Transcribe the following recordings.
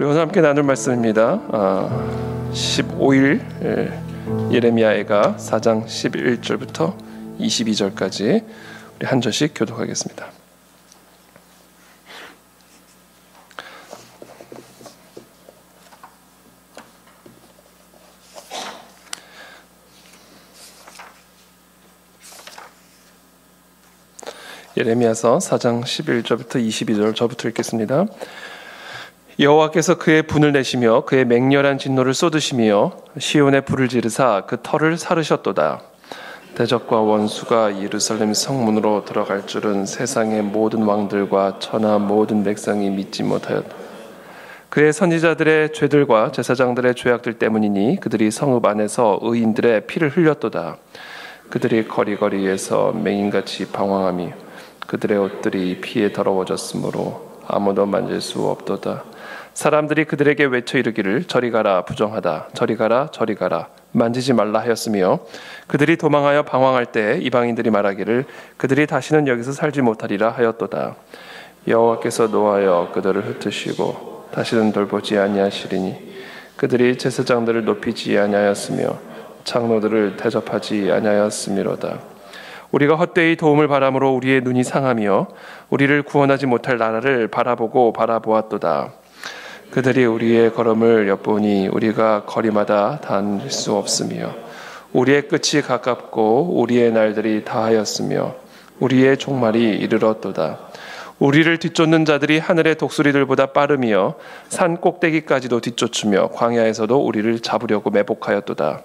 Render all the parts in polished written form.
우리 오늘 함께 나눌 말씀입니다. 15일 예레미야애가 4장 11절부터 22절까지 우리 한 절씩 교독하겠습니다. 예레미야서 4장 11절부터 22절 저부터 읽겠습니다. 여호와께서 그의 분을 내시며 그의 맹렬한 진노를 쏟으시며 시온에 불을 지르사 그 터를 사르셨도다. 대적과 원수가 예루살렘 성문으로 들어갈 줄은 세상의 모든 왕들과 천하 모든 백성이 믿지 못하였다. 그의 선지자들의 죄들과 제사장들의 죄악들 때문이니 그들이 성읍 안에서 의인들의 피를 흘렸도다. 그들이 거리거리에서 맹인같이 방황하며 그들의 옷들이 피에 더러워졌으므로 아무도 만질 수 없도다. 사람들이 그들에게 외쳐 이르기를 저리 가라 부정하다 저리 가라 저리 가라 만지지 말라 하였으며 그들이 도망하여 방황할 때 이방인들이 말하기를 그들이 다시는 여기서 살지 못하리라 하였도다. 여호와께서 노하여 그들을 흩으시고 다시는 돌보지 아니하시리니 그들이 제사장들을 높이지 아니하였으며 장로들을 대접하지 아니하였음이로다. 우리가 헛되이 도움을 바람으로 우리의 눈이 상하며 우리를 구원하지 못할 나라를 바라보았도다. 그들이 우리의 걸음을 엿보니 우리가 거리마다 다닐 수 없으며 우리의 끝이 가깝고 우리의 날들이 다하였으며 우리의 종말이 이르렀도다. 우리를 뒤쫓는 자들이 하늘의 독수리들보다 빠르며 산 꼭대기까지도 뒤쫓으며 광야에서도 우리를 잡으려고 매복하였도다.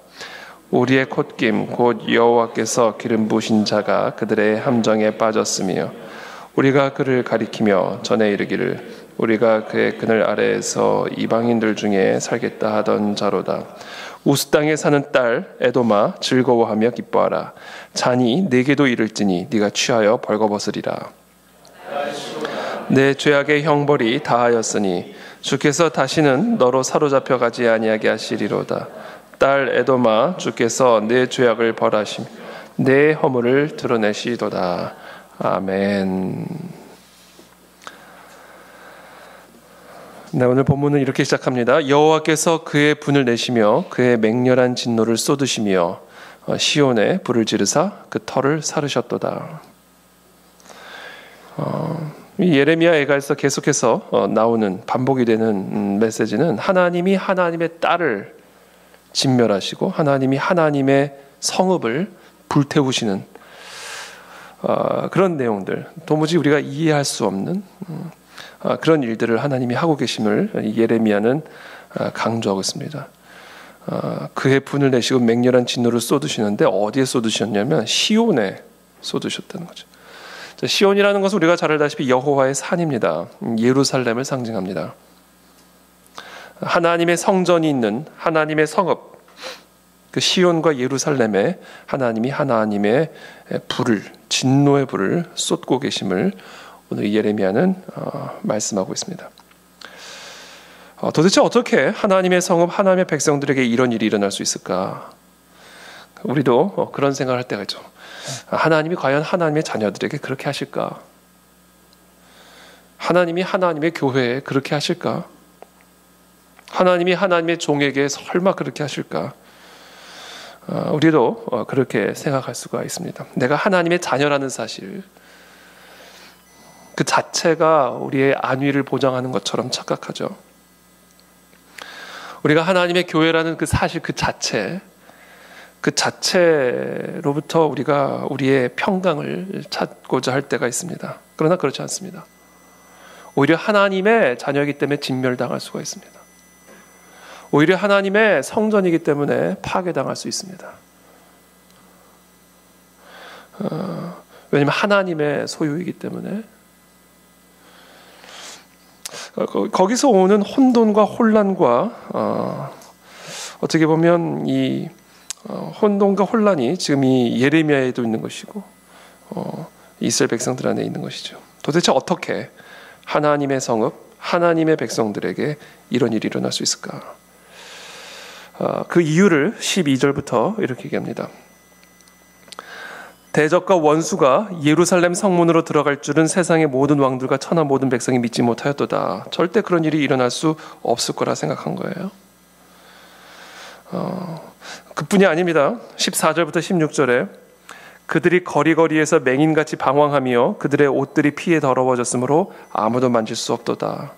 우리의 콧김 곧 여호와께서 기름 부으신 자가 그들의 함정에 빠졌으며 우리가 그를 가리키며 전에 이르기를 우리가 그의 그늘 아래에서 이방인들 중에 살겠다 하던 자로다. 우스 땅에 사는 딸 에도마 즐거워하며 기뻐하라. 잔이 내게도 이를지니 네가 취하여 벌거벗으리라. 내 죄악의 형벌이 다하였으니 주께서 다시는 너로 사로잡혀 가지 아니하게 하시리로다. 딸 에도마 주께서 내 죄악을 벌하시며 내 허물을 드러내시도다. 아멘. 네, 오늘 본문은 이렇게 시작합니다. 여호와께서 그의 분을 내시며 그의 맹렬한 진노를 쏟으시며 시온에 불을 지르사 그 터를 사르셨도다. 예레미야 애가에서 계속해서 나오는 반복이 되는 메시지는 하나님이 하나님의 딸을 진멸하시고 하나님이 하나님의 성읍을 불태우시는 그런 내용들, 도무지 우리가 이해할 수 없는 그런 일들을 하나님이 하고 계심을 예레미야는 강조하고 있습니다. 그의 분을 내시고 맹렬한 진노를 쏟으시는데 어디에 쏟으셨냐면 시온에 쏟으셨다는 거죠. 시온이라는 것은 우리가 잘 알다시피 여호와의 산입니다. 예루살렘을 상징합니다. 하나님의 성전이 있는 하나님의 성읍, 그 시온과 예루살렘에 하나님이 하나님의 불을, 진노의 불을 쏟고 계심을 오늘 예레미야는 말씀하고 있습니다. 도대체 어떻게 하나님의 성읍, 하나님의 백성들에게 이런 일이 일어날 수 있을까? 우리도 그런 생각을 할 때가 있죠. 하나님이 과연 하나님의 자녀들에게 그렇게 하실까? 하나님이 하나님의 교회에 그렇게 하실까? 하나님이 하나님의 종에게 설마 그렇게 하실까? 우리도 그렇게 생각할 수가 있습니다. 내가 하나님의 자녀라는 사실, 그 자체가 우리의 안위를 보장하는 것처럼 착각하죠. 우리가 하나님의 교회라는 그 사실 그 자체로부터 우리가 우리의 평강을 찾고자 할 때가 있습니다. 그러나 그렇지 않습니다. 오히려 하나님의 자녀이기 때문에 진멸당할 수가 있습니다. 오히려 하나님의 성전이기 때문에 파괴당할 수 있습니다. 왜냐하면 하나님의 소유이기 때문에. 거기서 오는 혼돈과 혼란과 어떻게 보면 이 혼돈과 혼란이 지금 이 예레미야에도 있는 것이고 이스라엘 백성들 안에 있는 것이죠. 도대체 어떻게 하나님의 성읍, 하나님의 백성들에게 이런 일이 일어날 수 있을까? 그 이유를 12절부터 이렇게 얘기합니다. 대적과 원수가 예루살렘 성문으로 들어갈 줄은 세상의 모든 왕들과 천하 모든 백성이 믿지 못하였도다. 절대 그런 일이 일어날 수 없을 거라 생각한 거예요. 그뿐이 아닙니다. 14절부터 16절에 그들이 거리거리에서 맹인같이 방황하며 그들의 옷들이 피에 더러워졌으므로 아무도 만질 수 없도다.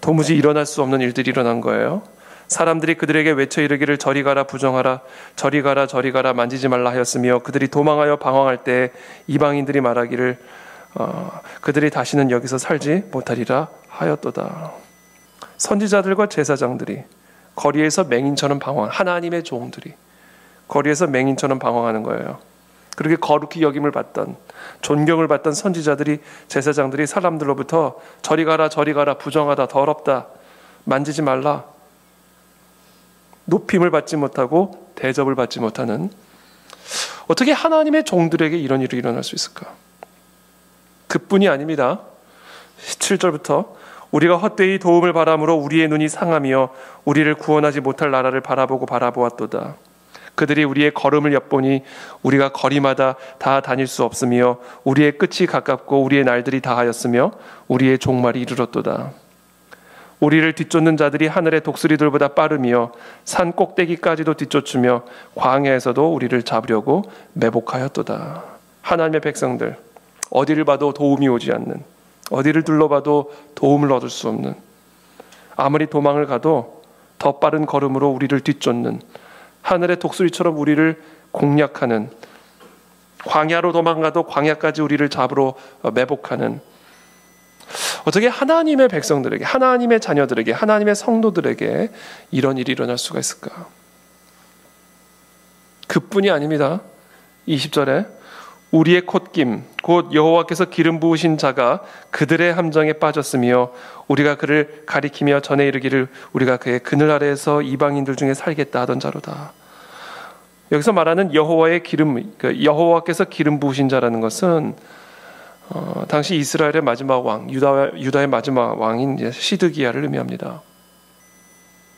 도무지 일어날 수 없는 일들이 일어난 거예요. 사람들이 그들에게 외쳐 이르기를 저리 가라 부정하라 저리 가라 저리 가라 만지지 말라 하였으며 그들이 도망하여 방황할 때 이방인들이 말하기를 그들이 다시는 여기서 살지 못하리라 하였도다. 선지자들과 제사장들이 거리에서 맹인처럼 방황, 하나님의 종들이 거리에서 맹인처럼 방황하는 거예요. 그렇게 거룩히 여김을 받던, 존경을 받던 선지자들이, 제사장들이 사람들로부터 저리 가라 부정하다 더럽다 만지지 말라, 높임을 받지 못하고 대접을 받지 못하는, 어떻게 하나님의 종들에게 이런 일이 일어날 수 있을까? 그뿐이 아닙니다. 7절부터 우리가 헛되이 도움을 바람으로 우리의 눈이 상하며 우리를 구원하지 못할 나라를 바라보았도다. 그들이 우리의 걸음을 엿보니 우리가 거리마다 다 다닐 수 없으며 우리의 끝이 가깝고 우리의 날들이 다하였으며 우리의 종말이 이르렀도다. 우리를 뒤쫓는 자들이 하늘의 독수리들보다 빠르며 산 꼭대기까지도 뒤쫓으며 광야에서도 우리를 잡으려고 매복하였도다. 하나님의 백성들, 어디를 봐도 도움이 오지 않는, 어디를 둘러봐도 도움을 얻을 수 없는, 아무리 도망을 가도 더 빠른 걸음으로 우리를 뒤쫓는, 하늘의 독수리처럼 우리를 공략하는, 광야로 도망가도 광야까지 우리를 잡으러 매복하는, 어떻게 하나님의 백성들에게, 하나님의 자녀들에게, 하나님의 성도들에게 이런 일이 일어날 수가 있을까? 그뿐이 아닙니다. 20절에 우리의 콧김 곧 여호와께서 기름 부으신 자가 그들의 함정에 빠졌으며 우리가 그를 가리키며 전에 이르기를 우리가 그의 그늘 아래에서 이방인들 중에 살겠다 하던 자로다. 여기서 말하는 여호와께서 기름 부으신 자라는 것은 당시 이스라엘의 마지막 왕, 유다의 마지막 왕인 시드기야를 의미합니다.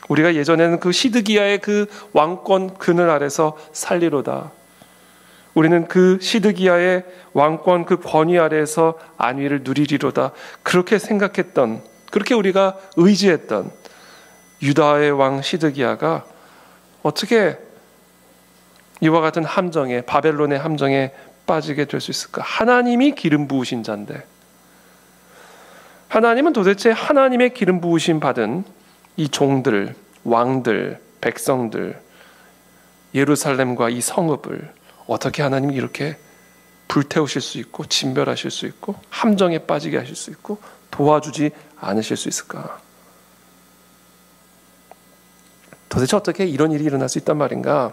우리가 예전에는 그 시드기야의 그 왕권 그늘 아래서 살리로다. 우리는 그 시드기야의 왕권 그 권위 아래에서 안위를 누리리로다. 그렇게 생각했던, 그렇게 우리가 의지했던 유다의 왕 시드기야가 어떻게 이와 같은 함정에, 바벨론의 함정에 빠지게 될 수 있을까? 하나님이 기름 부으신 자인데, 하나님은 도대체 하나님의 기름 부으심 받은 이 종들, 왕들, 백성들, 예루살렘과 이 성읍을 어떻게 하나님이 이렇게 불태우실 수 있고 진멸하실 수 있고 함정에 빠지게 하실 수 있고 도와주지 않으실 수 있을까? 도대체 어떻게 이런 일이 일어날 수 있단 말인가?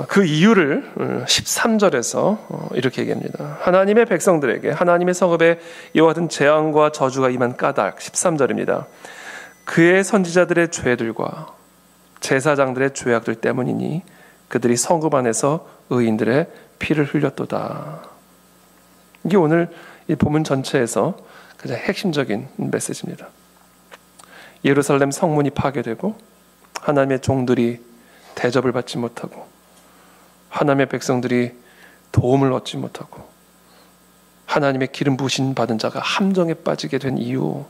그 이유를 13절에서 이렇게 얘기합니다. 하나님의 백성들에게 하나님의 성읍에 이와 같은 재앙과 저주가 임한 까닭, 13절입니다. 그의 선지자들의 죄들과 제사장들의 죄악들 때문이니 그들이 성읍 안에서 의인들의 피를 흘렸도다. 이게 오늘 이 본문 전체에서 가장 핵심적인 메시지입니다. 예루살렘 성문이 파괴되고 하나님의 종들이 대접을 받지 못하고 하나님의 백성들이 도움을 얻지 못하고 하나님의 기름 부으심 받은 자가 함정에 빠지게 된 이유,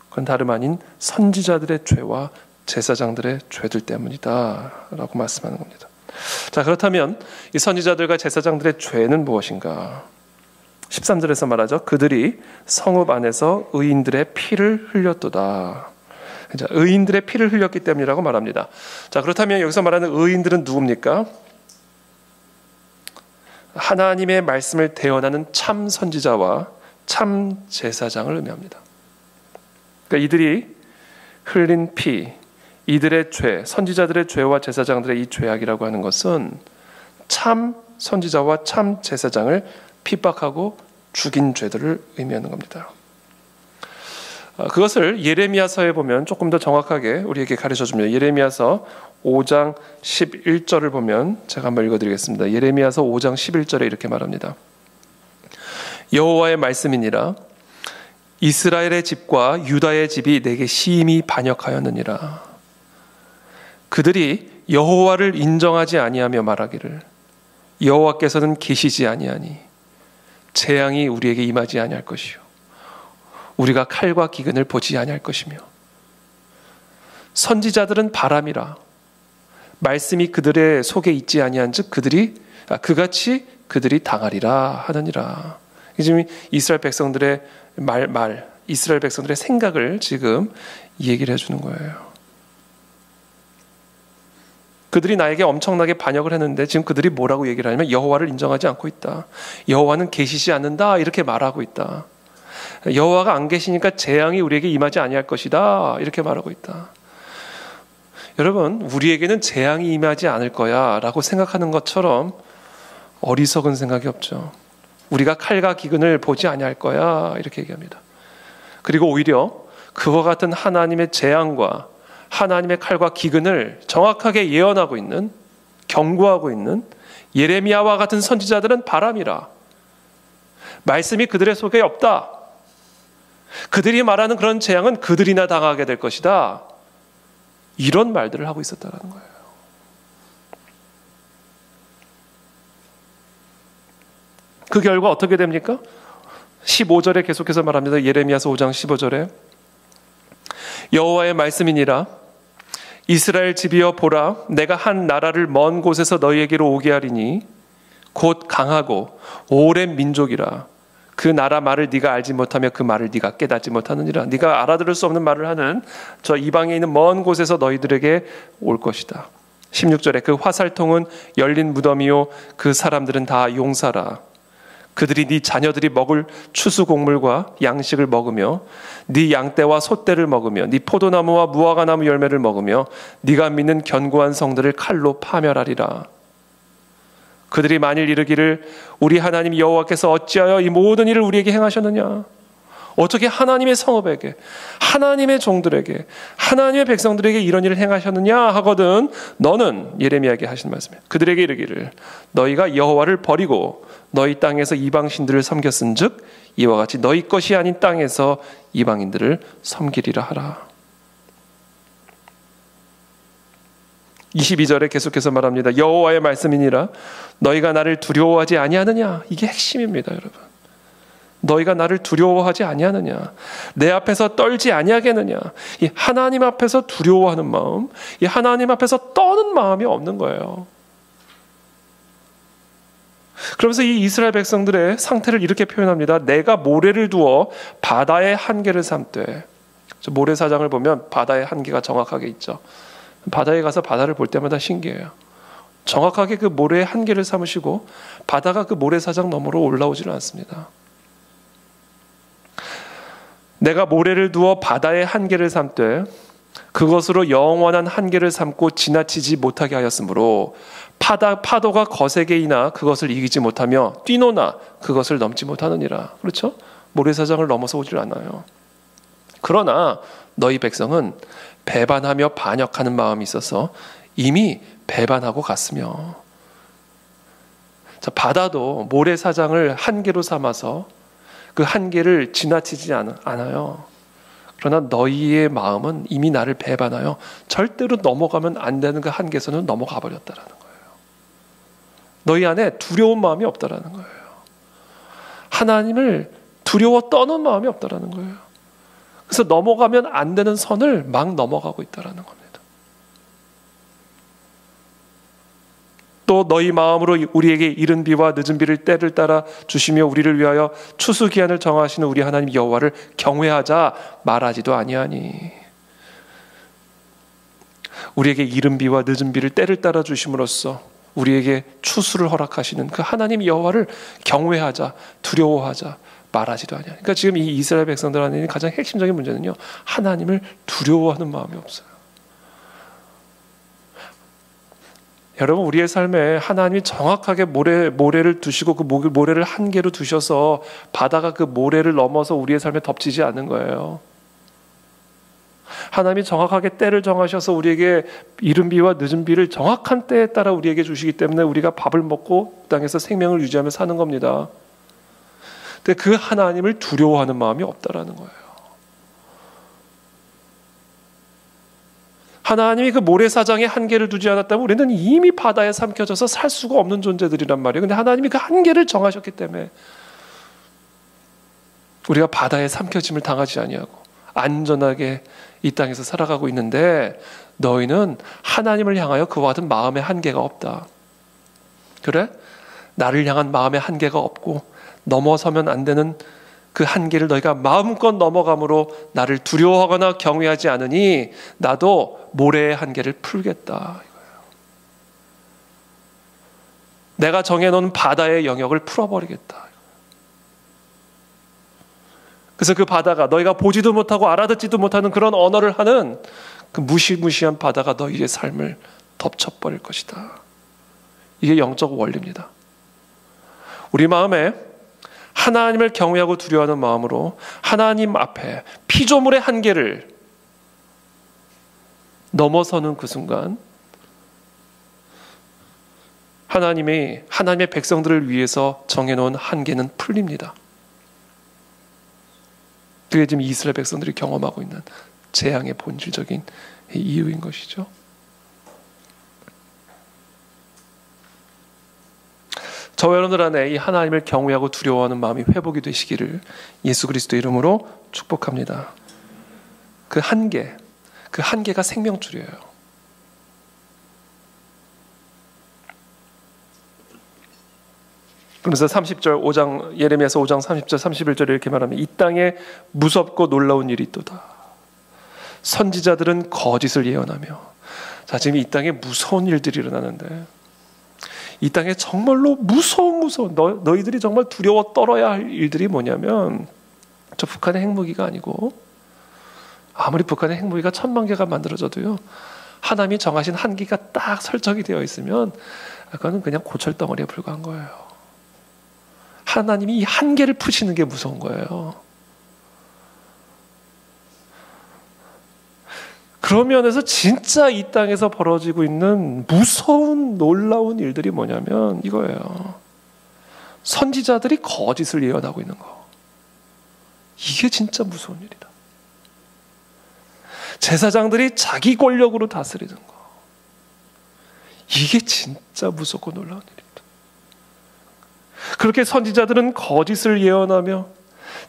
그건 다름 아닌 선지자들의 죄와 제사장들의 죄들 때문이다 라고 말씀하는 겁니다. 자, 그렇다면 이 선지자들과 제사장들의 죄는 무엇인가? 13절에서 말하죠. 그들이 성읍 안에서 의인들의 피를 흘렸도다. 자, 의인들의 피를 흘렸기 때문이라고 말합니다. 자, 그렇다면 여기서 말하는 의인들은 누굽니까? 하나님의 말씀을 대언하는 참 선지자와 참 제사장을 의미합니다. 그러니까 이들이 흘린 피, 이들의 죄, 선지자들의 죄와 제사장들의 이 죄악이라고 하는 것은 참 선지자와 참 제사장을 핍박하고 죽인 죄들을 의미하는 겁니다. 그것을 예레미야서에 보면 조금 더 정확하게 우리에게 가르쳐 줍니다. 예레미야서 5장 11절을 보면 제가 한번 읽어드리겠습니다. 예레미야서 5장 11절에 이렇게 말합니다. 여호와의 말씀이니라. 이스라엘의 집과 유다의 집이 내게 심히 반역하였느니라. 그들이 여호와를 인정하지 아니하며 말하기를 여호와께서는 계시지 아니하니 재앙이 우리에게 임하지 아니할 것이요 우리가 칼과 기근을 보지 아니할 것이며 선지자들은 바람이라 말씀이 그들의 속에 있지 아니한즉 그같이 그들이 당하리라 하느니라. 지금 이스라엘 백성들의 이스라엘 백성들의 생각을 지금 얘기를 해주는 거예요. 그들이 나에게 엄청나게 반역을 했는데 지금 그들이 뭐라고 얘기를 하냐면 여호와를 인정하지 않고 있다. 여호와는 계시지 않는다. 이렇게 말하고 있다. 여호와가 안 계시니까 재앙이 우리에게 임하지 아니할 것이다. 이렇게 말하고 있다. 여러분, 우리에게는 재앙이 임하지 않을 거야 라고 생각하는 것처럼 어리석은 생각이 없죠. 우리가 칼과 기근을 보지 아니할 거야 이렇게 얘기합니다. 그리고 오히려 그와 같은 하나님의 재앙과 하나님의 칼과 기근을 정확하게 예언하고 있는, 경고하고 있는 예레미야와 같은 선지자들은 바람이라 말씀이 그들의 속에 없다. 그들이 말하는 그런 재앙은 그들이나 당하게 될 것이다. 이런 말들을 하고 있었다는 거예요. 그 결과 어떻게 됩니까? 15절에 계속해서 말합니다. 예레미야서 5장 15절에 여호와의 말씀이니라 이스라엘 집이여 보라 내가 한 나라를 먼 곳에서 너희에게로 오게 하리니 곧 강하고 오랜 민족이라 그 나라 말을 네가 알지 못하며 그 말을 네가 깨닫지 못하느니라. 네가 알아들을 수 없는 말을 하는 저 이방에 있는 먼 곳에서 너희들에게 올 것이다. 16절에 그 화살통은 열린 무덤이요 그 사람들은 다 용사라. 그들이 네 자녀들이 먹을 추수곡물과 양식을 먹으며 네 양떼와 소떼를 먹으며 네 포도나무와 무화과나무 열매를 먹으며 네가 믿는 견고한 성들을 칼로 파멸하리라. 그들이 만일 이르기를 우리 하나님 여호와께서 어찌하여 이 모든 일을 우리에게 행하셨느냐? 어떻게 하나님의 성읍에게, 하나님의 종들에게, 하나님의 백성들에게 이런 일을 행하셨느냐 하거든 너는 예레미야에게 하신 말씀이에요. 그들에게 이르기를 너희가 여호와를 버리고 너희 땅에서 이방신들을 섬겼은즉 이와 같이 너희 것이 아닌 땅에서 이방인들을 섬기리라 하라. 22절에 계속해서 말합니다. 여호와의 말씀이니라 너희가 나를 두려워하지 아니하느냐. 이게 핵심입니다, 여러분. 너희가 나를 두려워하지 아니하느냐. 내 앞에서 떨지 아니하겠느냐. 이 하나님 앞에서 두려워하는 마음, 이 하나님 앞에서 떠는 마음이 없는 거예요. 그러면서 이 이스라엘 백성들의 상태를 이렇게 표현합니다. 내가 모래를 두어 바다의 한계를 삼되. 모래사장을 보면 바다의 한계가 정확하게 있죠. 바다에 가서 바다를 볼 때마다 신기해요. 정확하게 그 모래의 한계를 삼으시고 바다가 그 모래사장 너머로 올라오지는 않습니다. 내가 모래를 두어 바다의 한계를 삼되 그것으로 영원한 한계를 삼고 지나치지 못하게 하였으므로 파도가 거세게 이나 그것을 이기지 못하며 뛰노나 그것을 넘지 못하느니라. 그렇죠? 모래사장을 넘어서 오질 않아요. 그러나 너희 백성은 배반하며 반역하는 마음이 있어서 이미 배반하고 갔으며. 자, 바다도 모래사장을 한계로 삼아서 그 한계를 지나치지 않아요. 그러나 너희의 마음은 이미 나를 배반하여 절대로 넘어가면 안 되는 그 한계선을 넘어가 버렸다라는 거예요. 너희 안에 두려운 마음이 없다라는 거예요. 하나님을 두려워 떠는 마음이 없다라는 거예요. 그래서 넘어가면 안 되는 선을 막 넘어가고 있다라는 겁니다. 또 너희 마음으로 우리에게 이른 비와 늦은 비를 때를 따라 주시며 우리를 위하여 추수 기한을 정하시는 우리 하나님 여호와를 경외하자 말하지도 아니하니. 우리에게 이른 비와 늦은 비를 때를 따라 주심으로써 우리에게 추수를 허락하시는 그 하나님 여호와를 경외하자, 두려워하자 말하지도 아니하니. 그러니까 지금 이 이스라엘 백성들 안에 있는 가장 핵심적인 문제는요, 하나님을 두려워하는 마음이 없어요. 여러분, 우리의 삶에 하나님이 정확하게 모래를 두시고 그 모래를 한계로 두셔서 바다가 그 모래를 넘어서 우리의 삶에 덮치지 않는 거예요. 하나님이 정확하게 때를 정하셔서 우리에게 이른 비와 늦은 비를 정확한 때에 따라 우리에게 주시기 때문에 우리가 밥을 먹고 땅에서 생명을 유지하며 사는 겁니다. 근데 그 하나님을 두려워하는 마음이 없다라는 거예요. 하나님이 그 모래사장에 한계를 두지 않았다면 우리는 이미 바다에 삼켜져서 살 수가 없는 존재들이란 말이에요. 근데 하나님이 그 한계를 정하셨기 때문에 우리가 바다에 삼켜짐을 당하지 아니하고 안전하게 이 땅에서 살아가고 있는데, 너희는 하나님을 향하여 그와 같은 마음의 한계가 없다. 그래? 나를 향한 마음의 한계가 없고 넘어서면 안 되는 그 한계를 너희가 마음껏 넘어감으로 나를 두려워하거나 경외하지 않으니 나도 모래의 한계를 풀겠다, 이거예요. 내가 정해놓은 바다의 영역을 풀어버리겠다. 그래서 그 바다가 너희가 보지도 못하고 알아듣지도 못하는 그런 언어를 하는 그 무시무시한 바다가 너희의 삶을 덮쳐버릴 것이다. 이게 영적 원리입니다. 우리 마음에 하나님을 경외하고 두려워하는 마음으로 하나님 앞에 피조물의 한계를 넘어서는 그 순간 하나님의 백성들을 위해서 정해놓은 한계는 풀립니다. 그게 지금 이스라엘 백성들이 경험하고 있는 재앙의 본질적인 이유인 것이죠. 저와 여러분들 안에 이 하나님을 경외하고 두려워하는 마음이 회복이 되시기를 예수 그리스도 이름으로 축복합니다. 그 한계가 생명줄이에요. 그러면서 30절 5장 예레미야서 5장 30절 31절에 이렇게 말합니다. 이 땅에 무섭고 놀라운 일이 있도다. 선지자들은 거짓을 예언하며. 자, 지금 이 땅에 무서운 일들이 일어나는데, 이 땅에 정말로 무서운 너희들이 정말 두려워 떨어야 할 일들이 뭐냐면, 저 북한의 핵무기가 아니고, 아무리 북한의 핵무기가 1000만 개가 만들어져도요, 하나님이 정하신 한계가 딱 설정이 되어 있으면 그거는 그냥 고철덩어리에 불과한 거예요. 하나님이 이 한계를 푸시는 게 무서운 거예요. 그런 면에서 진짜 이 땅에서 벌어지고 있는 무서운 놀라운 일들이 뭐냐면 이거예요. 선지자들이 거짓을 예언하고 있는 거. 이게 진짜 무서운 일이다. 제사장들이 자기 권력으로 다스리는 거. 이게 진짜 무섭고 놀라운 일입니다. 그렇게 선지자들은 거짓을 예언하며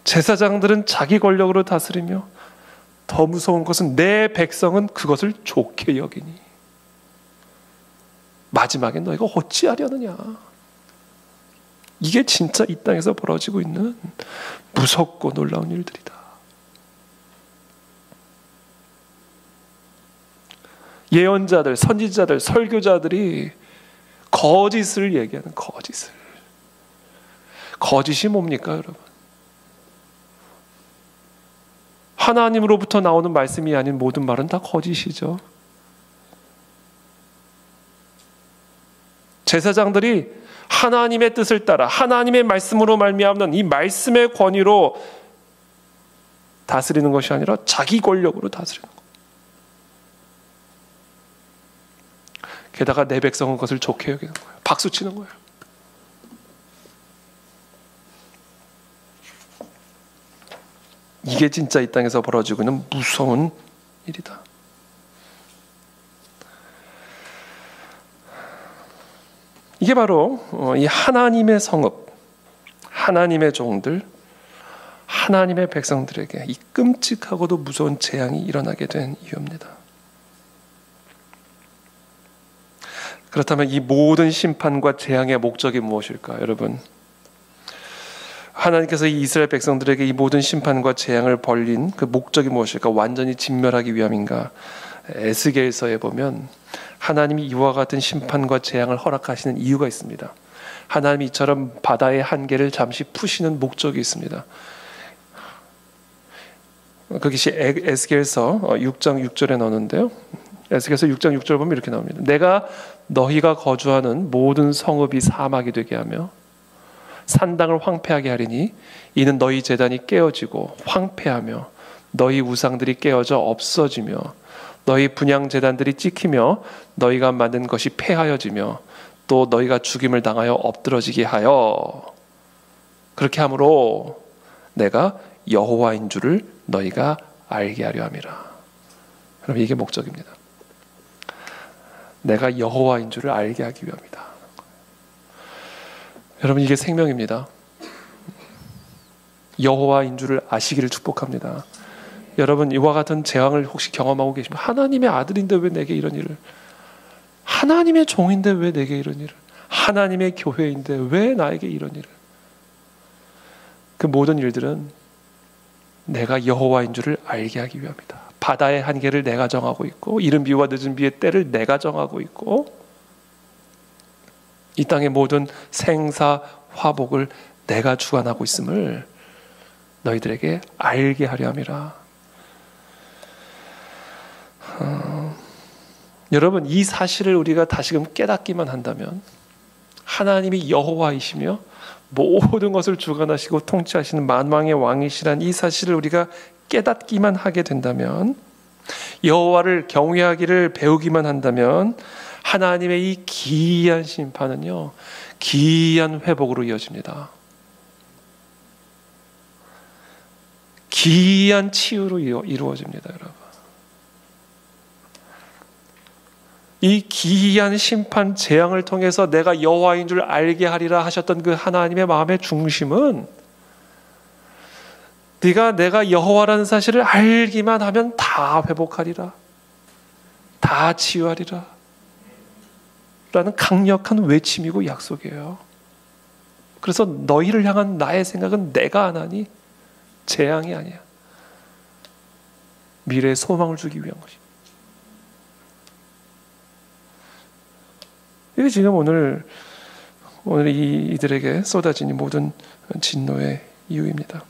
제사장들은 자기 권력으로 다스리며, 더 무서운 것은 내 백성은 그것을 좋게 여기니 마지막엔 너희가 어찌하려느냐. 이게 진짜 이 땅에서 벌어지고 있는 무섭고 놀라운 일들이다. 예언자들, 선지자들, 설교자들이 거짓을 얘기하는 거짓이 뭡니까, 여러분? 하나님으로부터 나오는 말씀이 아닌 모든 말은 다 거짓이죠. 제사장들이 하나님의 뜻을 따라 하나님의 말씀으로 말미암는 이 말씀의 권위로 다스리는 것이 아니라 자기 권력으로 다스리는 것. 게다가 내 백성은 그것을 좋게 여기는 거예요. 박수치는 거예요. 이게 진짜 이 땅에서 벌어지고 있는 무서운 일이다. 이게 바로 이 하나님의 성읍, 하나님의 종들, 하나님의 백성들에게 이 끔찍하고도 무서운 재앙이 일어나게 된 이유입니다. 그렇다면 이 모든 심판과 재앙의 목적이 무엇일까, 여러분? 하나님께서 이 이스라엘 백성들에게 이 모든 심판과 재앙을 벌린 그 목적이 무엇일까? 완전히 진멸하기 위함인가? 에스겔서에 보면 하나님이 이와 같은 심판과 재앙을 허락하시는 이유가 있습니다. 하나님이 이처럼 바다의 한계를 잠시 푸시는 목적이 있습니다. 그것이 에스겔서 6장 6절에 나오는데요. 에스겔서 6장 6절 보면 이렇게 나옵니다. 내가 너희가 거주하는 모든 성읍이 사막이 되게 하며 산당을 황폐하게 하리니 이는 너희 제단이 깨어지고 황폐하며 너희 우상들이 깨어져 없어지며 너희 분향 제단들이 찍히며 너희가 만든 것이 폐하여지며 또 너희가 죽임을 당하여 엎드러지게 하여 그렇게 함으로 내가 여호와인 줄을 너희가 알게 하려 함이라. 그럼 이게 목적입니다. 내가 여호와인 줄을 알게 하기 위함이다. 여러분, 이게 생명입니다. 여호와인 줄을 아시기를 축복합니다. 여러분, 이와 같은 재앙을 혹시 경험하고 계시면, 하나님의 아들인데 왜 내게 이런 일을, 하나님의 종인데 왜 내게 이런 일을, 하나님의 교회인데 왜 나에게 이런 일을. 그 모든 일들은 내가 여호와인 줄을 알게 하기 위함이다. 바다의 한계를 내가 정하고 있고, 이른 비와 늦은 비의 때를 내가 정하고 있고, 이 땅의 모든 생사 화복을 내가 주관하고 있음을 너희들에게 알게 하려 함이라. 여러분, 이 사실을 우리가 다시금 깨닫기만 한다면, 하나님이 여호와이시며 모든 것을 주관하시고 통치하시는 만왕의 왕이시란 이 사실을 우리가 깨닫기만 하게 된다면, 여호와를 경외하기를 배우기만 한다면, 하나님의 이 기이한 심판은요, 기이한 회복으로 이어집니다. 기이한 치유로 이루어집니다, 여러분. 이 기이한 심판 재앙을 통해서 내가 여호와인 줄 알게 하리라 하셨던 그 하나님의 마음의 중심은, 네가 내가 여호와라는 사실을 알기만 하면 다 회복하리라, 다 치유하리라 라는 강력한 외침이고 약속이에요. 그래서 너희를 향한 나의 생각은 내가 안 하니 재앙이 아니야. 미래의 소망을 주기 위한 것입니다. 이게 지금 오늘 이들에게 쏟아진 이 모든 진노의 이유입니다.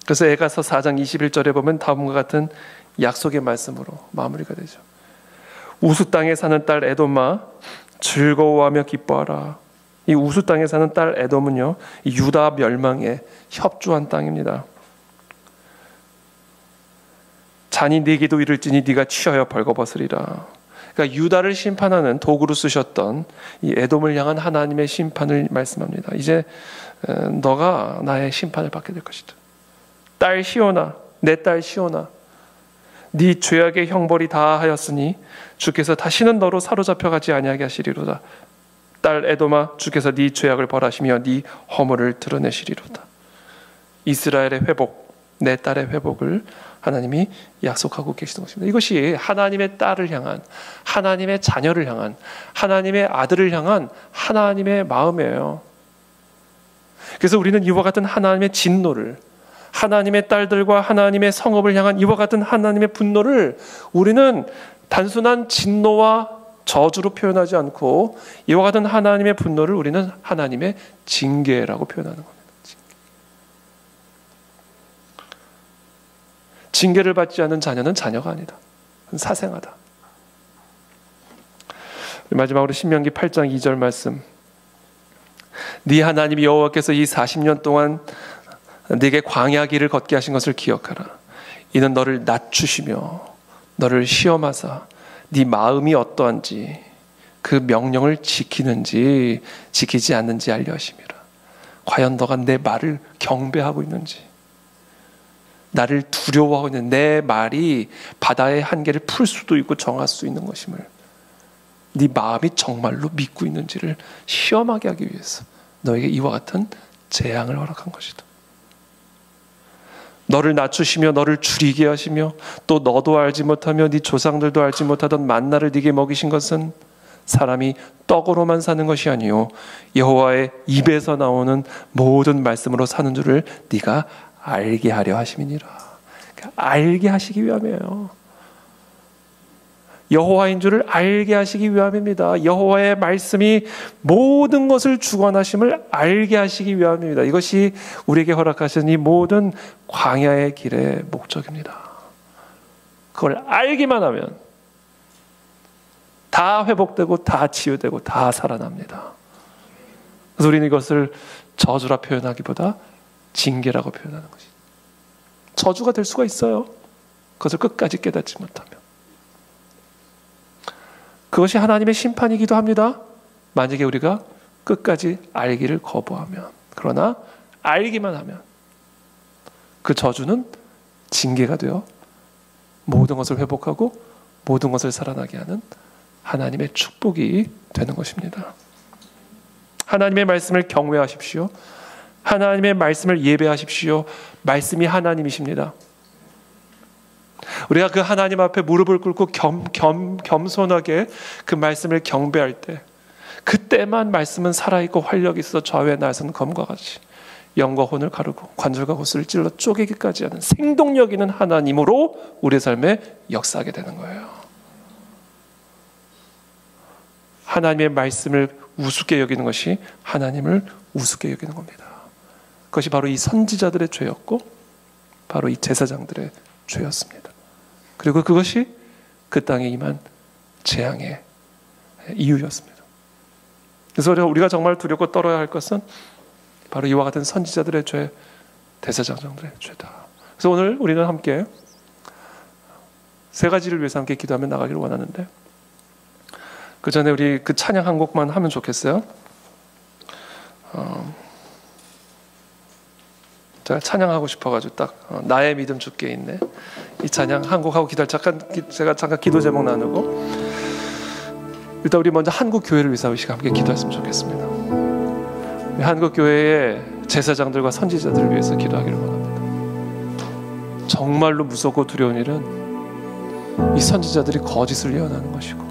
그래서 에가서 4장 21절에 보면 다음과 같은 약속의 말씀으로 마무리가 되죠. 우수 땅에 사는 딸 에돔아, 즐거워하며 기뻐하라. 이 우수 땅에 사는 딸 에돔은요, 유다 멸망에 협조한 땅입니다. 잔이 네게도 이를지니 네가 취하여 벌거벗으리라. 그러니까 유다를 심판하는 도구로 쓰셨던 이 에돔을 향한 하나님의 심판을 말씀합니다. 이제 너가 나의 심판을 받게 될 것이다. 딸 시온아, 내 딸 시온아, 네 죄악의 형벌이 다하였으니 주께서 다시는 너로 사로잡혀 가지 아니하게 하시리로다. 딸 에돔아, 주께서 네 죄악을 벌하시며 네 허물을 드러내시리로다. 이스라엘의 회복, 내 딸의 회복을 하나님이 약속하고 계시는 것입니다. 이것이 하나님의 딸을 향한, 하나님의 자녀를 향한, 하나님의 아들을 향한 하나님의 마음이에요. 그래서 우리는 이와 같은 하나님의 진노를, 하나님의 딸들과 하나님의 성읍을 향한 이와 같은 하나님의 분노를 우리는 단순한 진노와 저주로 표현하지 않고, 이와 같은 하나님의 분노를 우리는 하나님의 징계라고 표현하는 겁니다. 징계를 받지 않는 자녀는 자녀가 아니다. 사생아다. 마지막으로 신명기 8장 2절 말씀. 네 하나님 여호와께서 이 40년 동안 네게 광야 길을 걷게 하신 것을 기억하라. 이는 너를 낮추시며 너를 시험하사 네 마음이 어떠한지, 그 명령을 지키는지 지키지 않는지 알려 하심이라. 과연 너가 내 말을 경배하고 있는지, 나를 두려워하고 있는 내 말이 바다의 한계를 풀 수도 있고 정할 수 있는 것임을, 네 마음이 정말로 믿고 있는지를 시험하게 하기 위해서 너에게 이와 같은 재앙을 허락한 것이다. 너를 낮추시며 너를 줄이게 하시며 또 너도 알지 못하며 네 조상들도 알지 못하던 만나를 네게 먹이신 것은 사람이 떡으로만 사는 것이 아니요 여호와의 입에서 나오는 모든 말씀으로 사는 줄을 네가 알게 하려 하심이니라. 그러니까 알게 하시기 위함이에요. 여호와인 줄을 알게 하시기 위함입니다. 여호와의 말씀이 모든 것을 주관하심을 알게 하시기 위함입니다. 이것이 우리에게 허락하신 이 모든 광야의 길의 목적입니다. 그걸 알기만 하면 다 회복되고 다 치유되고 다 살아납니다. 그래서 우리는 이것을 저주라 표현하기보다 징계라고 표현하는 것이죠. 저주가 될 수가 있어요. 그것을 끝까지 깨닫지 못하면. 그것이 하나님의 심판이기도 합니다. 만약에 우리가 끝까지 알기를 거부하면. 그러나 알기만 하면 그 저주는 징계가 되어 모든 것을 회복하고 모든 것을 살아나게 하는 하나님의 축복이 되는 것입니다. 하나님의 말씀을 경외하십시오. 하나님의 말씀을 예배하십시오. 말씀이 하나님이십니다. 우리가 그 하나님 앞에 무릎을 꿇고 겸손하게 그 말씀을 경배할 때, 그때만 말씀은 살아있고 활력이 있어 좌우에 나서는 검과 같이 영과 혼을 가르고 관절과 골수를 찔러 쪼개기까지 하는 생동력 있는 하나님으로 우리의 삶에 역사하게 되는 거예요. 하나님의 말씀을 우습게 여기는 것이 하나님을 우습게 여기는 겁니다. 그것이 바로 이 선지자들의 죄였고 바로 이 제사장들의 죄였습니다. 그리고 그것이 그 땅에 임한 재앙의 이유였습니다. 그래서 우리가 정말 두렵고 떨어야 할 것은 바로 이와 같은 선지자들의 죄, 대제사장들의 죄다. 그래서 오늘 우리는 함께 세 가지를 위해서 함께 기도하며 나가기를 원하는데, 그 전에 우리 그 찬양 한 곡만 하면 좋겠어요. 제가 찬양하고 싶어가지고 딱 나의 믿음 주께 있네, 이 찬양 한 곡 하고 제가 잠깐 기도 제목 나누고, 일단 우리 먼저 한국 교회를 위해서 이 시간 함께 기도했으면 좋겠습니다. 한국 교회의 제사장들과 선지자들을 위해서 기도하기를 원합니다. 정말로 무섭고 두려운 일은 이 선지자들이 거짓을 예언하는 것이고,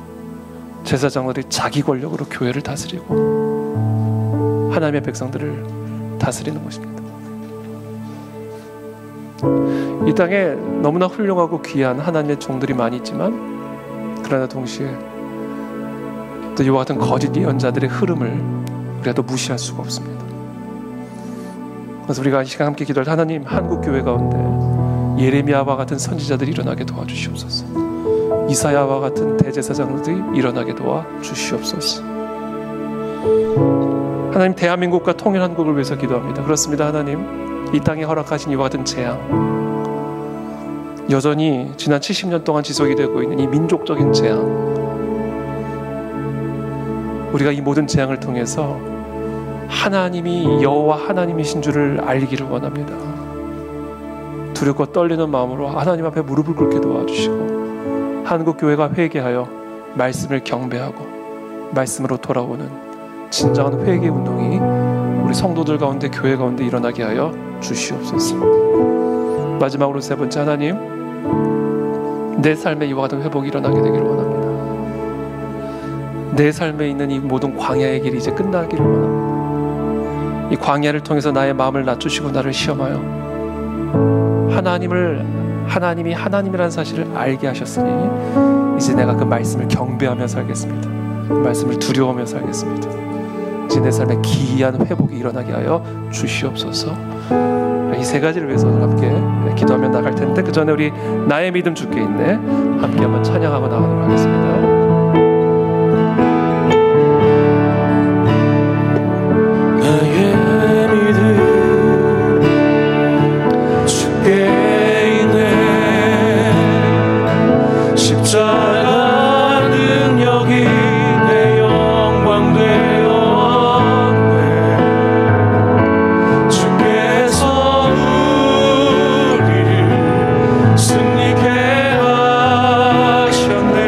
제사장들이 자기 권력으로 교회를 다스리고 하나님의 백성들을 다스리는 것입니다. 이 땅에 너무나 훌륭하고 귀한 하나님의 종들이 많이 있지만, 그러나 동시에 또 이와 같은 거짓 예언자들의 흐름을 우리가 또 무시할 수가 없습니다. 그래서 우리가 이 시간 함께 기도할 때, 하나님, 한국 교회 가운데 예레미야와 같은 선지자들이 일어나게 도와주시옵소서. 이사야와 같은 대제사장들이 일어나게 도와주시옵소서. 하나님, 대한민국과 통일 한국을 위해서 기도합니다. 그렇습니다. 하나님, 이 땅에 허락하신 이와 같은 재앙, 여전히 지난 70년 동안 지속이 되고 있는 이 민족적인 재앙, 우리가 이 모든 재앙을 통해서 하나님이 여호와 하나님이신 줄을 알기를 원합니다. 두렵고 떨리는 마음으로 하나님 앞에 무릎을 꿇게 도와주시고, 한국교회가 회개하여 말씀을 경배하고 말씀으로 돌아오는 진정한 회개 운동이 우리 성도들 가운데, 교회 가운데 일어나게 하여 주시옵소서. 마지막으로 세 번째, 하나님, 내 삶에 이와 같은 회복이 일어나게 되기를 원합니다. 내 삶에 있는 이 모든 광야의 길이 이제 끝나기를 원합니다. 이 광야를 통해서 나의 마음을 낮추시고 나를 시험하여 하나님이 하나님이라는 사실을 알게 하셨으니, 이제 내가 그 말씀을 경배하며 살겠습니다. 그 말씀을 두려워하며 살겠습니다. 이제 내 삶에 기이한 회복이 일어나게 하여 주시옵소서. 이 세 가지를 위해서 함께 기도하며 나갈 텐데, 그 전에 우리 나의 믿음 주께 있네 함께 한번 찬양하고 나가도록 하겠습니다. 승리케 하셨네.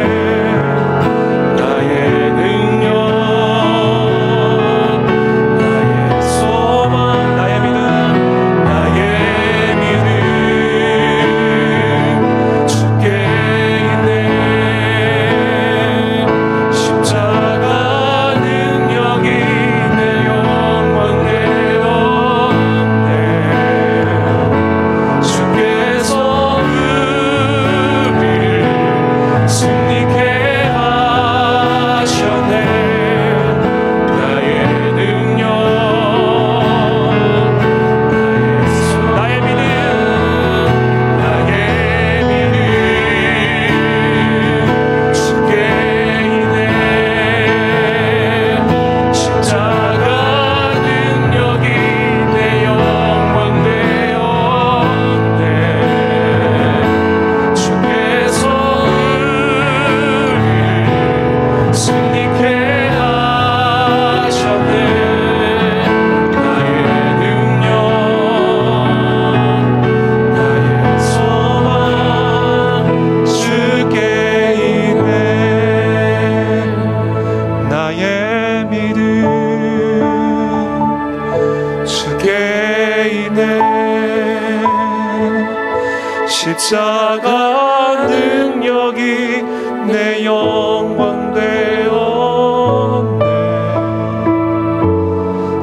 십자가 능력이 내 영광 되었네.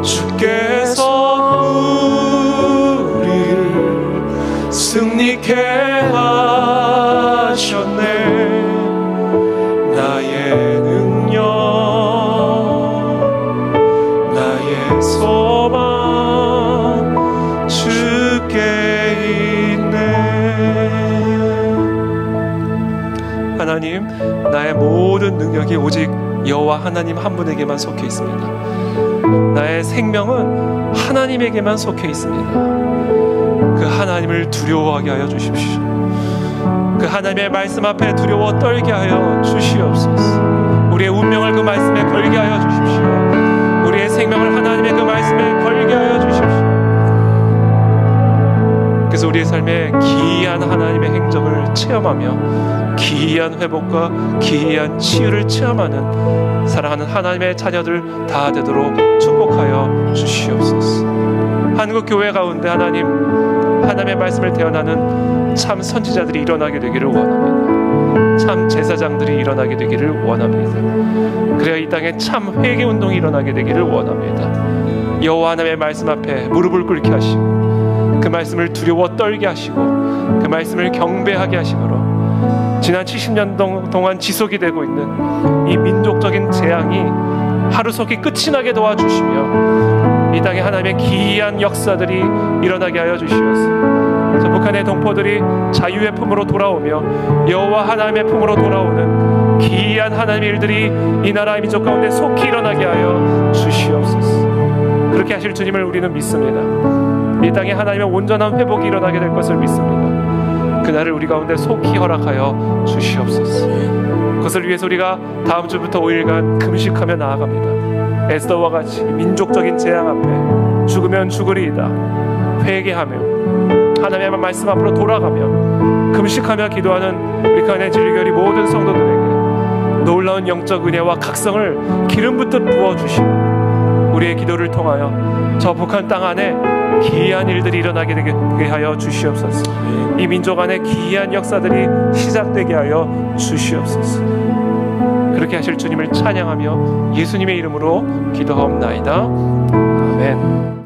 주께서 우리를 승리케 하셨네. 나의 능력, 나의 소망 주께 있네. 하나님, 나의 모든 능력이 오직 여호와 하나님 한 분에게만 속해 있습니다. 나의 생명은 하나님에게만 속해 있습니다. 그 하나님을 두려워하게 하여 주십시오. 그 하나님의 말씀 앞에 두려워 떨게 하여 주시옵소서. 우리의 운명을 그 말씀에 걸게 하여 주십시오. 우리의 생명을 하나님의 그 말씀에 걸게 하여 주십시오. 그래서 우리의 삶에 기이한 하나님의 행적을 체험하며 기이한 회복과 기이한 치유를 체험하는 사랑하는 하나님의 자녀들 다 되도록 축복하여 주시옵소서. 한국교회 가운데 하나님의 말씀을 대언하는 참 선지자들이 일어나게 되기를 원합니다. 참 제사장들이 일어나게 되기를 원합니다. 그래야 이 땅에 참 회개운동이 일어나게 되기를 원합니다. 여호와 하나님의 말씀 앞에 무릎을 꿇게 하시고 그 말씀을 두려워 떨게 하시고 그 말씀을 경배하게 하심으로 지난 70년 동안 지속이 되고 있는 이 민족적인 재앙이 하루속히 끝이 나게 도와주시며 이 땅에 하나님의 기이한 역사들이 일어나게 하여 주시옵소서. 저 북한의 동포들이 자유의 품으로 돌아오며 여호와 하나님의 품으로 돌아오는 기이한 하나님의 일들이 이 나라 민족 가운데 속히 일어나게 하여 주시옵소서. 그렇게 하실 주님을 우리는 믿습니다. 이 땅에 하나님의 온전한 회복이 일어나게 될 것을 믿습니다. 그날을 우리 가운데 속히 허락하여 주시옵소서. 그것을 위해서 우리가 다음 주부터 5일간 금식하며 나아갑니다. 에스더와 같이 민족적인 재앙 앞에 죽으면 죽으리이다 회개하며 하나님의 말씀 앞으로 돌아가며 금식하며 기도하는 우리 가운데 진리교리 모든 성도들에게 놀라운 영적 은혜와 각성을 기름 붓듯 부어주시고 우리의 기도를 통하여 저 북한 땅 안에 기이한 일들이 일어나게 되게 하여 주시옵소서. 이 민족 안에 기이한 역사들이 시작되게 하여 주시옵소서. 그렇게 하실 주님을 찬양하며 예수님의 이름으로 기도하옵나이다. 아멘.